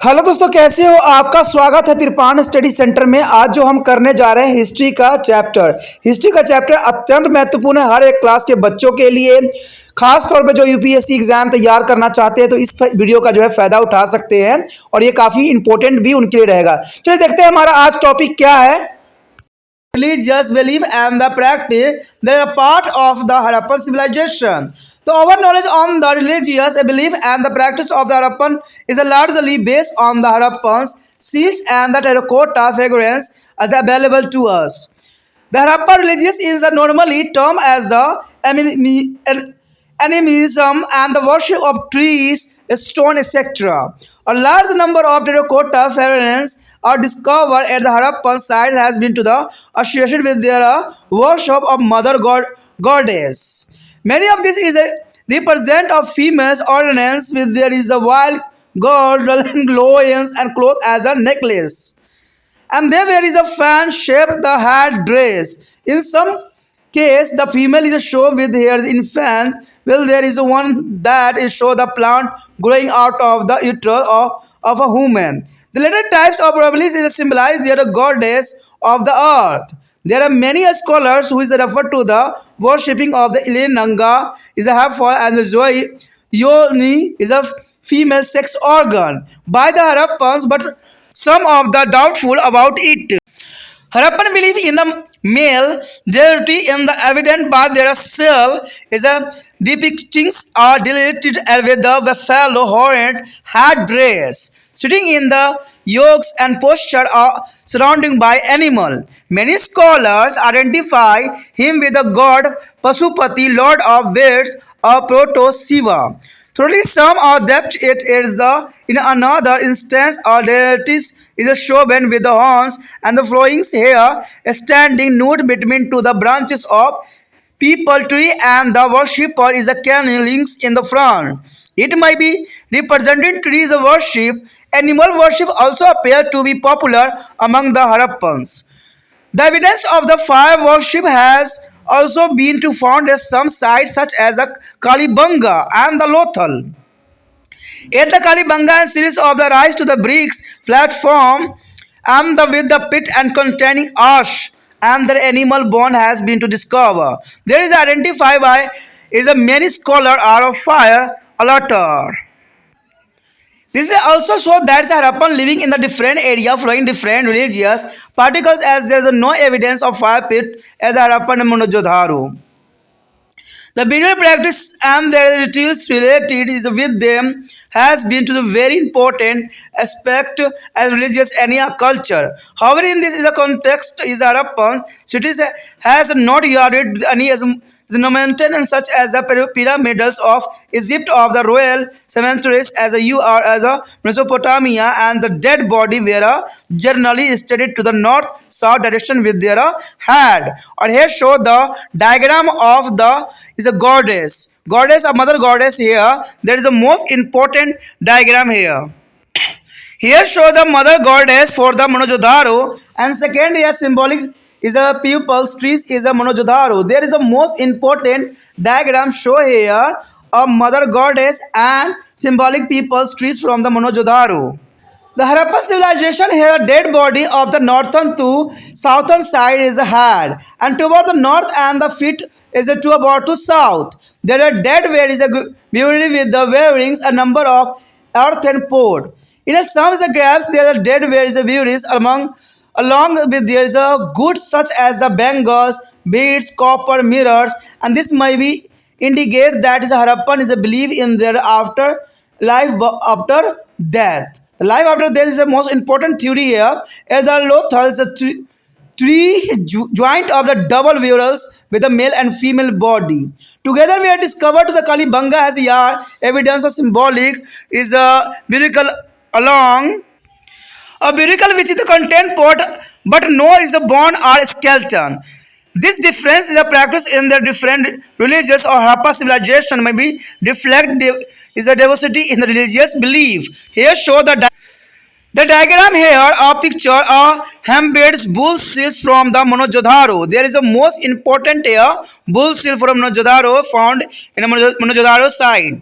Hello दोस्तों, कैसे हो? आपका स्वागत है तिरपान स्टडी सेंटर में। आज जो हम करने जा रहे हैं हिस्ट्री का चैप्टर अत्यंत महत्वपूर्ण है हर एक क्लास के बच्चों के लिए। खास तौर पे जो यूपीएससी एग्जाम तैयार करना चाहते हैं तो इस वीडियो का जो है फायदा उठा सकते हैं और ये काफी इंपॉर्टेंट भी उनके लिए रहेगा। चलिए देखते हैं हमारा आज टॉपिक क्या है। Religious belief and the practice, they are part of the Harappan civilization. So our knowledge on the religious belief and the practice of the Harappan is largely based on the Harappan's seals and the terracotta figurines as available to us. The Harappa religious is normally termed as the animism and the worship of trees, stone, etc. A large number of terracotta figurines are discovered at the Harappan site has been to the association with their worship of goddess. Many of these is a represent of females ornaments with there is a wild gold glowing and cloth as a necklace. And there is a fan shaped the head dress. In some case, the female is shown with hairs in fan, while there is one that is show the plant growing out of the uterus of a woman. The latter types of probably symbolize the goddess of the earth. There are many scholars who is referred to the worshipping of the Ilinanga is a half and the Yoni is a female sex organ by the Harappans, but some of the doubtful about it. Harappan belief in the male deity in the evident by their cell is a depictions are deleted with the buffalo horned head dress, sitting in the yokes and posture are surrounding by animal. Many scholars identify him with the god Pasupati, lord of birds, or proto Shiva. Truly, some are depth it is the in another instance or deities is shown with the horns and the flowing hair standing nude between to the branches of people tree and the worshipper is a caning links in the front. It might be representing trees worship. Animal worship also appear to be popular among the Harappans. The evidence of the fire worship has also been to found at some sites such as the Kalibanga and the Lothal. At the Kalibanga series of the rise to the bricks platform and the with the pit and containing ash and the animal bone has been to discover. There is identified by is a many scholar are of fire altar. This is also show that Harappan living in the different area flowing different religious particles as there is no evidence of fire pit as the Harappan and Monojodharu. The burial practice and their rituals related is with them has been to the very important aspect as religious any culture. However, in this is a context is Harappan cities has not yarded any as maintenance such as the pyramids of Egypt of the royal cemeteries as a UR as a Mesopotamia and the dead body were generally studied to the north-south direction with their head. Or here show the diagram of the is a goddess. Goddess, a mother goddess here. There is a most important diagram here. Here show the mother goddess for the Monojodharo and second here symbolic is a pupils trees is a Monojodharo. There is a most important diagram show here a mother goddess and symbolic people's trees from the Monojodharo. The Harappan civilization here dead body of the northern to southern side is a head and toward the north and the feet is a to about to south. There are dead where is a beauty with the wearings a number of earthen pot. In some graves there are dead where is a beauties along with there is a goods such as the bangles, beads, copper, mirrors, and this may be indicate that is Harappan is a belief in their after life after death. The life after death is the most important theory here. As the Lothal is a joint of the double vowels with a male and female body. Together we have discovered the Kalibanga has yard evidence of symbolic is a miracle along a miracle which is the content pot but no is a bone or skeleton. This difference is a practice in the different religious or Harappa civilization may be reflect is a diversity in the religious belief. Here show the diagram here a picture of Hambed's bull seals from the Monojodharo. There is a most important here bull seal from Monojodharo found in a Monojodharo site.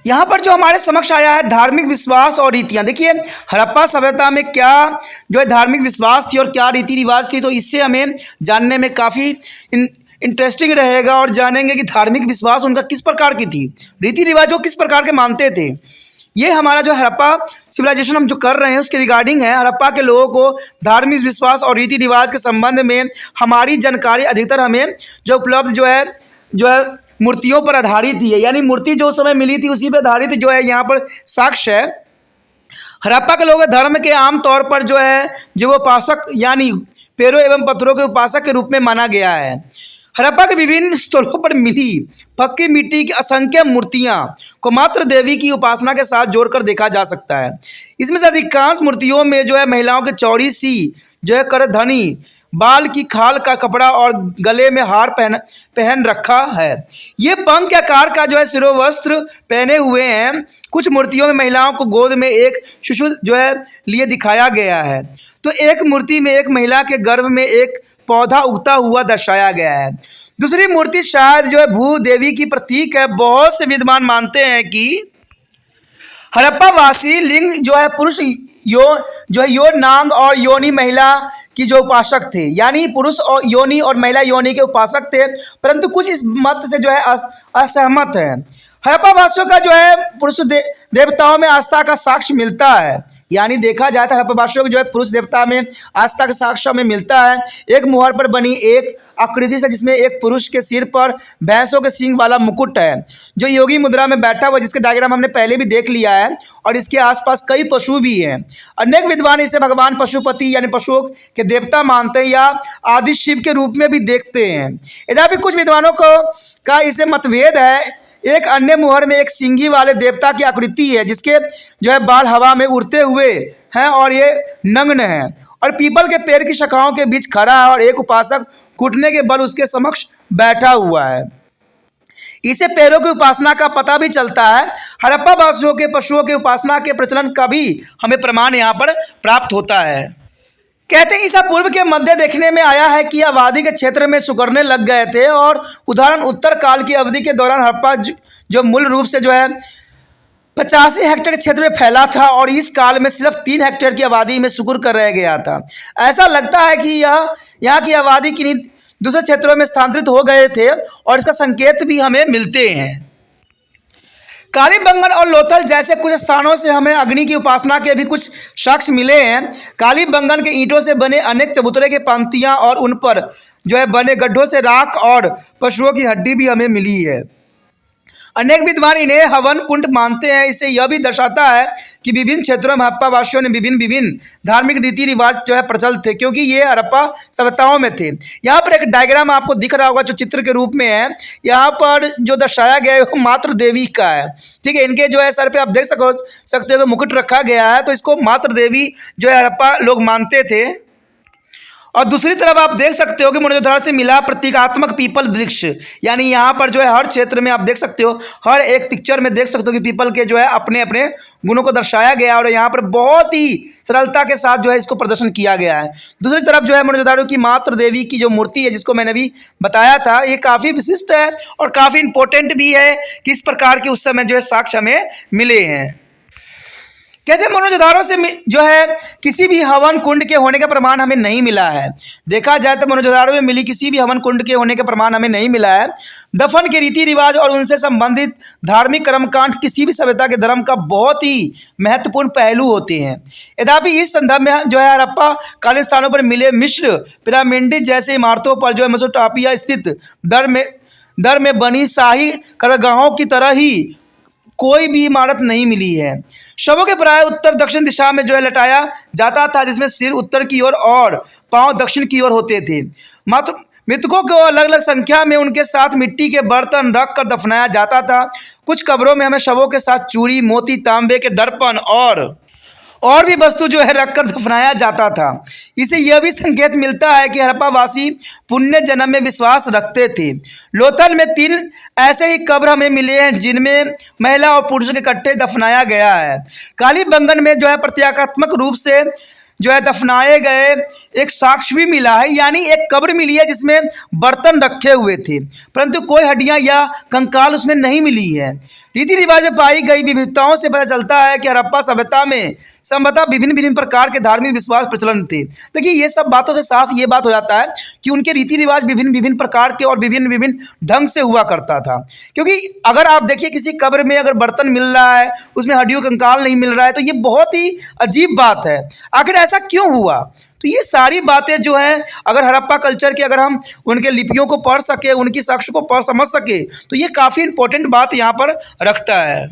यहाँ पर जो हमारे समक्ष आया है धार्मिक विश्वास और रीतियाँ। देखिए हड़प्पा सभ्यता में क्या जो है धार्मिक विश्वास थी और क्या रीति रिवाज थी, तो इससे हमें जानने में काफ़ी इंटरेस्टिंग रहेगा और जानेंगे कि धार्मिक विश्वास उनका किस प्रकार की थी, रीति रिवाज वो किस प्रकार के मानते थे। ये हमारा जो हड़प्पा सिविलाइजेशन हम जो कर रहे हैं उसके रिगार्डिंग है। हड़प्पा के लोगों को धार्मिक विश्वास और रीति रिवाज के संबंध में हमारी जानकारी अधिकतर हमें जो उपलब्ध जो है मूर्तियों पर आधारित ही है, यानी मूर्ति जो समय मिली थी उसी पर आधारित जो है यहाँ पर साक्ष्य है। हड़प्पा के लोग धर्म के आम तौर पर जो उपासक यानी पेड़ों एवं पत्थरों के उपासक के रूप में माना गया है। हड़प्पा के विभिन्न स्थलों पर मिली पक्की मिट्टी की असंख्य मूर्तियां को मात्र देवी की उपासना के साथ जोड़कर देखा जा सकता है। इसमें से अधिकांश मूर्तियों में महिलाओं के चौड़ी सी करधनी, बाल की खाल का कपड़ा और गले में हार पहन रखा है। ये पंख के आकार का शिरोवस्त्र पहने हुए हैं। कुछ मूर्तियों में महिलाओं को गोद में एक शिशु लिए दिखाया गया है, तो एक मूर्ति में एक महिला के गर्भ में एक पौधा उगता हुआ दर्शाया गया है। दूसरी मूर्ति शायद भू देवी की प्रतीक है। बहुत से विद्वान मानते हैं कि हड़प्पा वासी लिंग पुरुष यो नांग और योनि महिला की जो उपासक थे, यानी पुरुष और योनि और महिला योनि के उपासक थे, परंतु कुछ इस मत से असहमत है। हड़प्पा वासियों का पुरुष देवताओं में आस्था का साक्ष्य मिलता है, यानी देखा जाए तो हड़प्पा वासियों को पुरुष देवता में आस्था के साक्ष्य में मिलता है। एक मुहर पर बनी एक आकृति से जिसमें एक पुरुष के सिर पर भैंसों के सींग वाला मुकुट है, जो योगी मुद्रा में बैठा हुआ, जिसके डायग्राम हमने पहले भी देख लिया है, और इसके आसपास कई पशु भी हैं। अनेक विद्वान इसे भगवान पशुपति यानी पशुओं के देवता मानते हैं या आदि शिव के रूप में भी देखते हैं। यद्यपि कुछ विद्वानों का इसे मतभेद है। एक अन्य मुहर में एक सिंगी वाले देवता की आकृति है, जिसके बाल हवा में उड़ते हुए हैं और ये नग्न है और पीपल के पेड़ की शाखाओं के बीच खड़ा है और एक उपासक घुटने के बल उसके समक्ष बैठा हुआ है। इसे पैरों की उपासना का पता भी चलता है। हड़प्पा वासियों के पशुओं की उपासना के प्रचलन का भी हमें प्रमाण यहाँ पर प्राप्त होता है। कहते हैं ईसा पूर्व के मध्य देखने में आया है कि आबादी के क्षेत्र में सुकड़ने लग गए थे और उदाहरण उत्तर काल की अवधि के दौरान हड़प्पा जो मूल रूप से 85 हेक्टेयर क्षेत्र में फैला था और इस काल में सिर्फ 3 हेक्टेयर की आबादी में सुकुड़ कर रह गया था। ऐसा लगता है कि यहाँ की आबादी किन्हीं दूसरे क्षेत्रों में स्थानांतरित हो गए थे और इसका संकेत भी हमें मिलते हैं। कालीबंगन और लोथल जैसे कुछ स्थानों से हमें अग्नि की उपासना के भी कुछ साक्ष्य मिले हैं। कालीबंगन के ईंटों से बने अनेक चबूतरे के पंक्तियां और उन पर बने गड्ढों से राख और पशुओं की हड्डी भी हमें मिली है। अनेक विद्वान इन्हें हवन कुंड मानते हैं। इससे यह भी दर्शाता है कि विभिन्न क्षेत्रों में हड़प्पा वासियों ने विभिन्न धार्मिक रीति रिवाज प्रचलित थे, क्योंकि ये हड़प्पा सभ्यताओं में थे। यहाँ पर एक डायग्राम आपको दिख रहा होगा जो चित्र के रूप में है। यहाँ पर जो दर्शाया गया है वो मातृ देवी का है, ठीक है। इनके सर पे आप देख सकते हो कि मुकुट रखा गया है, तो इसको मातृ देवी हड़प्पा लोग मानते थे। और दूसरी तरफ आप देख सकते हो कि मोहनजोदड़ो से मिला प्रतीकात्मक पीपल वृक्ष, यानी यहाँ पर हर क्षेत्र में आप देख सकते हो, हर एक पिक्चर में देख सकते हो कि पीपल के अपने अपने गुणों को दर्शाया गया और यहाँ पर बहुत ही सरलता के साथ इसको प्रदर्शन किया गया है। दूसरी तरफ मोहनजोदड़ो की मातृ देवी की जो मूर्ति है, जिसको मैंने अभी बताया था, ये काफ़ी विशिष्ट है और काफ़ी इंपॉर्टेंट भी है कि इस प्रकार के उस समय साक्ष्य हमें मिले हैं। कहते हैं मोहनजोदड़ो से किसी भी हवन कुंड के होने का प्रमाण हमें नहीं मिला है। देखा जाए तो मोहनजोदड़ो में मिली किसी भी हवन कुंड के होने का प्रमाण हमें नहीं मिला है। दफन के रीति रिवाज और उनसे संबंधित धार्मिक कर्मकांड किसी भी सभ्यता के धर्म का बहुत ही महत्वपूर्ण पहलू होते हैं। यद्यपि इस संदर्भ में हड़प्पा कालीन स्थानों पर मिले मिस्र पिरामिड जैसे इमारतों पर मेसोपोटामिया स्थित दर में बनी शाही करगाहों की तरह ही कोई भी इमारत नहीं मिली है। शवों के प्राय उत्तर दक्षिण दिशा में लटाया जाता था, जिसमें सिर उत्तर की ओर और पांव दक्षिण की ओर होते थे। मात्र मृतकों को अलग अलग संख्या में उनके साथ मिट्टी के बर्तन रख कर दफनाया जाता था। कुछ कब्रों में हमें शवों के साथ चूड़ी, मोती, तांबे के दर्पण और भी वस्तु रखकर दफनाया जाता था। इसे यह भी संकेत मिलता है कि हड़प्पा वासी पुण्य जन्म में विश्वास रखते थे। लोथल में 3 ऐसे ही कब्र हमें मिले हैं जिनमें महिला और पुरुष के इकट्ठे दफनाया गया है। कालीबंगन में प्रतीकात्मक रूप से दफनाए गए एक साक्ष्य भी मिला है, यानी एक कब्र मिली है जिसमें बर्तन रखे हुए थे, परंतु कोई हड्डियां या कंकाल उसमें नहीं मिली है। रीति रिवाज में पाई गई विविधताओं से पता चलता है कि हड़प्पा सभ्यता में संभवतः विभिन्न विभिन्न प्रकार के धार्मिक विश्वास प्रचलन थे। देखिए ये सब बातों से साफ ये बात हो जाता है कि उनके रीति रिवाज विभिन्न विभिन्न प्रकार के और विभिन्न विभिन्न ढंग से हुआ करता था। क्योंकि अगर आप देखिए किसी कब्र में अगर बर्तन मिल रहा है, उसमें हड्डियों कंकाल नहीं मिल रहा है, तो ये बहुत ही अजीब बात है। आखिर ऐसा क्यों हुआ? तो ये सारी बातें जो है, अगर हड़प्पा कल्चर की अगर हम उनके लिपियों को पढ़ सके, उनकी साक्ष्य को पढ़ समझ सके, तो ये काफ़ी इंपॉर्टेंट बात यहाँ पर रखता है।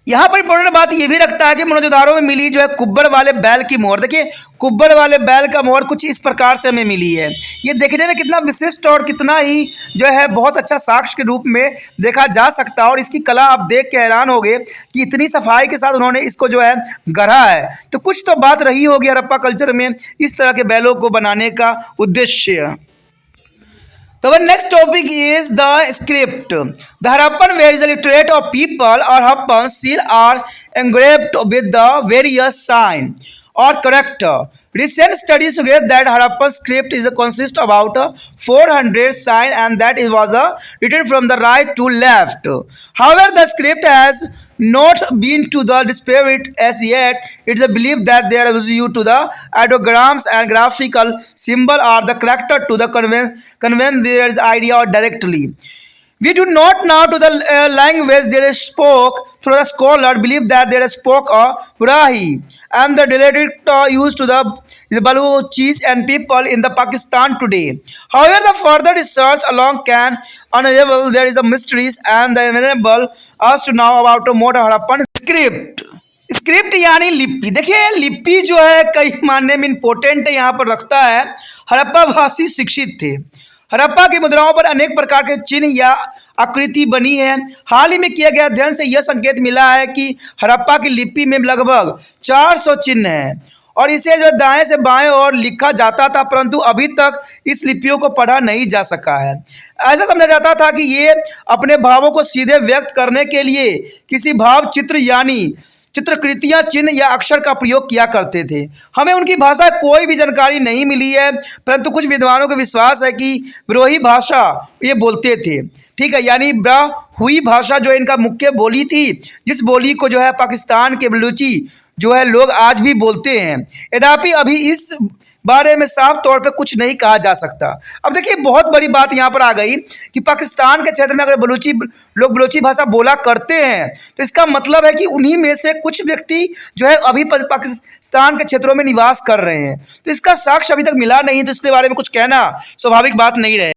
यहाँ पर इंपॉर्टेंट बात ये भी रखता है कि मोहनजोदाड़ो में मिली जो है कुब्बर वाले बैल की मोहर। देखिए कुब्बर वाले बैल का मोहर कुछ इस प्रकार से हमें मिली है। ये देखने में कितना विशिष्ट और कितना ही जो है बहुत अच्छा साक्ष्य के रूप में देखा जा सकता है। और इसकी कला आप देख के हैरान होगे कि इतनी सफाई के साथ उन्होंने इसको जो है गढ़ा है। तो कुछ तो बात रही होगी हड़प्पा कल्चर में इस तरह के बैलों को बनाने का उद्देश्य। So our next topic is the script. The Harappan various literate of people or Harappan seal are engraved with the various sign or character. Recent studies suggest that Harappan script is consist about 400 sign and that it was written from the right to left. However, the script has not been to the disparate as yet. It is believed that there is used to the ideograms and graphical symbol or the character to the convey their idea directly. We do not know to the language there spoke through the scholar believe that there spoke a Burahi and the dialect used to the Baluchis and people in the Pakistan today. However, the further research along can unravel there is a mysteries and the enable us to know about a more Harappan script. Script यानी लिपि। देखिए लिपि जो है कई मानने में important है, यहाँ पर रखता है। हड़प्पा भाषी शिक्षित थे। हड़प्पा की मुद्राओं पर अनेक प्रकार के चिन्ह या आकृति बनी है। हाल ही में किया गया अध्ययन से यह संकेत मिला है कि हड़प्पा की लिपि में लगभग 400 चिन्ह हैं और इसे जो दाएं से बाएं ओर लिखा जाता था, परंतु अभी तक इस लिपियों को पढ़ा नहीं जा सका है। ऐसा समझा जाता था कि ये अपने भावों को सीधे व्यक्त करने के लिए किसी भाव चित्र यानी चित्रकृतियाँ चिन्ह या अक्षर का प्रयोग किया करते थे। हमें उनकी भाषा कोई भी जानकारी नहीं मिली है, परंतु कुछ विद्वानों का विश्वास है कि ब्रोही भाषा ये बोलते थे। ठीक है, यानी ब्राहुई भाषा जो इनका मुख्य बोली थी, जिस बोली को जो है पाकिस्तान के बलूची जो है लोग आज भी बोलते हैं। यद्यपि अभी इस बारे में साफ तौर पे कुछ नहीं कहा जा सकता। अब देखिए बहुत बड़ी बात यहाँ पर आ गई कि पाकिस्तान के क्षेत्र में अगर लोग बलूची भाषा बोला करते हैं, तो इसका मतलब है कि उन्हीं में से कुछ व्यक्ति जो है अभी पाकिस्तान के क्षेत्रों में निवास कर रहे हैं। तो इसका साक्ष्य अभी तक मिला नहीं, तो इसके बारे में कुछ कहना स्वाभाविक बात नहीं रहे।